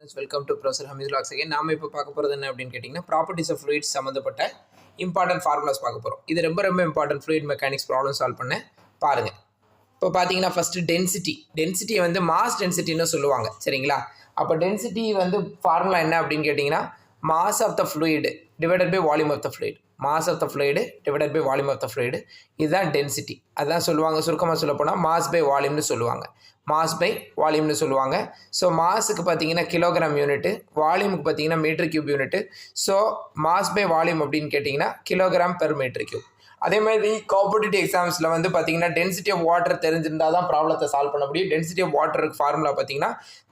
Welcome to professor Hameed logs again. நாம இப்போ பார்க்க போகிறது என்ன அப்படின்னு கேட்டிங்கன்னா, ப்ராப்பர்ட்டிஸ் ஆஃப் ஃப்ளூயிட்ஸ் சம்மந்தப்பட்ட இம்பார்ட்டன்ட் ஃபார்முலாஸ் பார்க்க போகிறோம். இது ரொம்ப important fluid mechanics problem solve பண்ண பாருங்கள். இப்போ பார்த்தீங்கன்னா ஃபஸ்ட்டு டென்சிட்டியை வந்து மாஸ் டென்சிட்டின்னு சொல்லுவாங்க, சரிங்களா? அப்போ டென்சிட்டி வந்து ஃபார்முலா என்ன அப்படின்னு கேட்டிங்கன்னா, mass of the fluid divided by volume of the fluid. Mass of the fluid divided by volume of the fluid, இதுதான் டென்சிட்டி. அதுதான் சொல்லுவாங்க, சுருக்கமாக சொல்ல போனால் மாஸ் பை வால்யூம்னு சொல்லுவாங்க. மாஸ் பை வால்யூம்னு சொல்லுவாங்க. ஸோ மாஸுக்கு பார்த்தீங்கன்னா கிலோகிராம் யூனிட்டு, வால்யூமுக்கு பார்த்தீங்கன்னா metre cube unit. So mass by volume அப்படின்னு கேட்டிங்கன்னா கிலோகிராம் பெர் மீட்டர் கியூப். அதே மாதிரி காம்படிட்டிவ் எக்ஸாம்ஸில் வந்து பார்த்தீங்கன்னா டென்சிட்டி ஆஃப் வாட்டர் தெரிஞ்சிருந்தால் தான் ப்ராப்ளத்தை சால்வ் பண்ண முடியும். டென்சிட்டி ஆஃப் வாட்டருக்கு ஃபார்முலா பார்த்தீங்கன்னா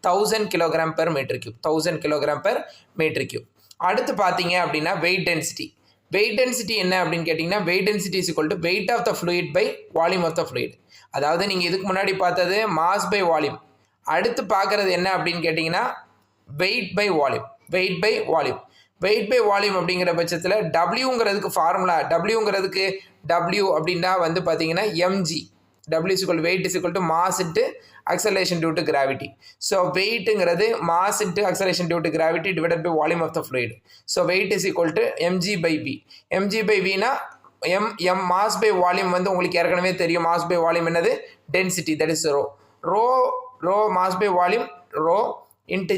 1000 kilogram per metre cube. 1000 kilogram per metre cube. அடுத்து பார்த்தீங்க அப்படின்னா வெயிட் டென்சிட்டி என்ன அப்படின்னு கேட்டிங்கன்னா, weight density is equal to weight of the fluid by volume of the fluid. அதாவது நீங்கள் இதுக்கு முன்னாடி பார்த்தது மாஸ் பை வால்யூம். அடுத்து பார்க்குறது என்ன அப்படின்னு கேட்டிங்கன்னா weight by volume. Weight by volume அப்படிங்கிற பட்சத்தில் டபிள்யூங்கிறதுக்கு ஃபார்முலா, டபிள்யூங்கிறதுக்கு டபிள்யூ அப்படின்னா வந்து பார்த்தீங்கன்னா M G. W is equal to weight is equal to mass into acceleration due to gravity. So weightங்கிறது mass into acceleration due to gravity divided by volume of the fluid. So weight is equal to mg by v. mg by v னா m mass by volume வந்து உங்களுக்கு ஏற்கனவே தெரியும். mass by volume என்னது? density, that is rho mass by volume rho into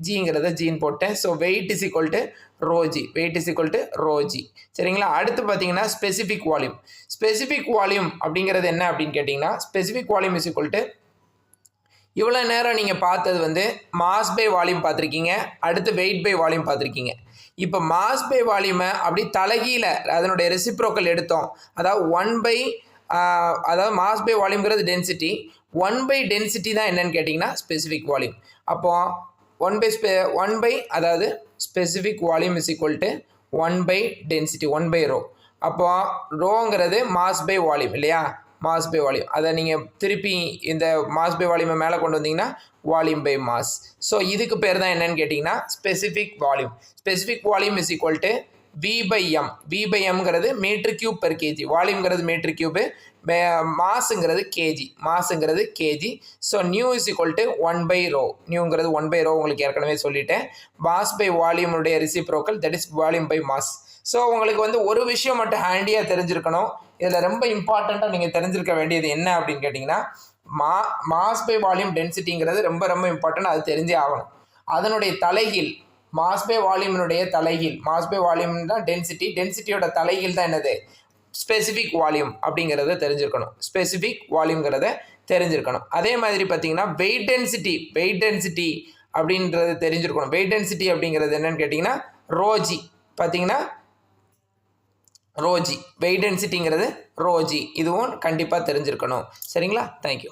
gங்கிறத ஜின்னு போட்டேன். So weight is equal to rho G. சரிங்களா? அடுத்து பார்த்தீங்கன்னா ஸ்பெசிஃபிக் வால்யூம் அப்படிங்கிறது என்ன அப்படின்னு கேட்டிங்கன்னா, specific volume is equal to இவ்வளோ நேரம் நீங்கள் பார்த்தது வந்து மாஸ் பை வால்யூம் பார்த்துருக்கீங்க, அடுத்து வெயிட் பை வால்யூம் பார்த்துருக்கீங்க. இப்போ மாஸ் பை வால்யூமை அப்படி தலைகீழ அதனுடைய ரெசிப்ரோக்கல் எடுத்தோம். அதாவது மாஸ் பை வால்யூம்ங்கிறது டென்சிட்டி, 1 பை டென்சிட்டி தான் என்னன்னு கேட்டிங்கன்னா ஸ்பெசிஃபிக் வால்யூம். அப்போ 1 பை அதாவது specific volume is equal to 1 by density, 1 by rho. அப்போ ரோங்கிறது மாஸ் பை வால்யூம் இல்லையா? Mass by volume. அதை நீங்கள் திருப்பி இந்த மாஸ் பை வால்யூமை மேலே கொண்டு வந்தீங்கன்னா வால்யூம் பை மாஸ். ஸோ இதுக்கு பேர் தான் என்னன்னு கேட்டிங்கன்னா specific volume is equal to V by mங்கிறது மீட்டர் கியூப் பெர் கேஜி, வால்யூம்ங்கிறது மீட்டர் கியூபு, மாஸுங்கிறது KG. So nu is equal to 1 by rho. நியூங்கிறது 1 பை ரோ உங்களுக்கு ஏற்கனவே சொல்லிட்டேன். மாஸ் பை வால்யூமுடைய reciprocal, that is volume by mass. So உங்களுக்கு வந்து ஒரு விஷயம் மட்டும் ஹேண்டியாக தெரிஞ்சிருக்கணும். இதில் ரொம்ப இம்பார்ட்டண்ட்டாக நீங்கள் தெரிஞ்சிருக்க வேண்டியது என்ன அப்படின்னு கேட்டிங்கன்னா, மாஸ் பை வால்யூம் டென்சிட்டிங்கிறது ரொம்ப இம்பார்ட்டன்ட், அது தெரிஞ்சே ஆகணும். அதனுடைய தலைகீழ் மாஸ் பை வால்யூமினுடைய தலைகீழ், மாஸ் பை வால்யூம் தான் டென்சிட்டியோட தலைகீழ் தான் என்னது? ஸ்பெசிஃபிக் வால்யூம் அப்படிங்கிறத தெரிஞ்சிருக்கணும். அதே மாதிரி பார்த்தீங்கன்னா வெயிட் டென்சிட்டி அப்படின்றது தெரிஞ்சிருக்கணும். வெயிட் டென்சிட்டி அப்படிங்கிறது என்னன்னு கேட்டிங்கன்னா ரோஜி. பார்த்தீங்கன்னா ரோஜி, வெயிட் டென்சிட்டிங்கிறது ரோஜி. இதுவும் கண்டிப்பாக தெரிஞ்சிருக்கணும். சரிங்களா? தேங்க்யூ.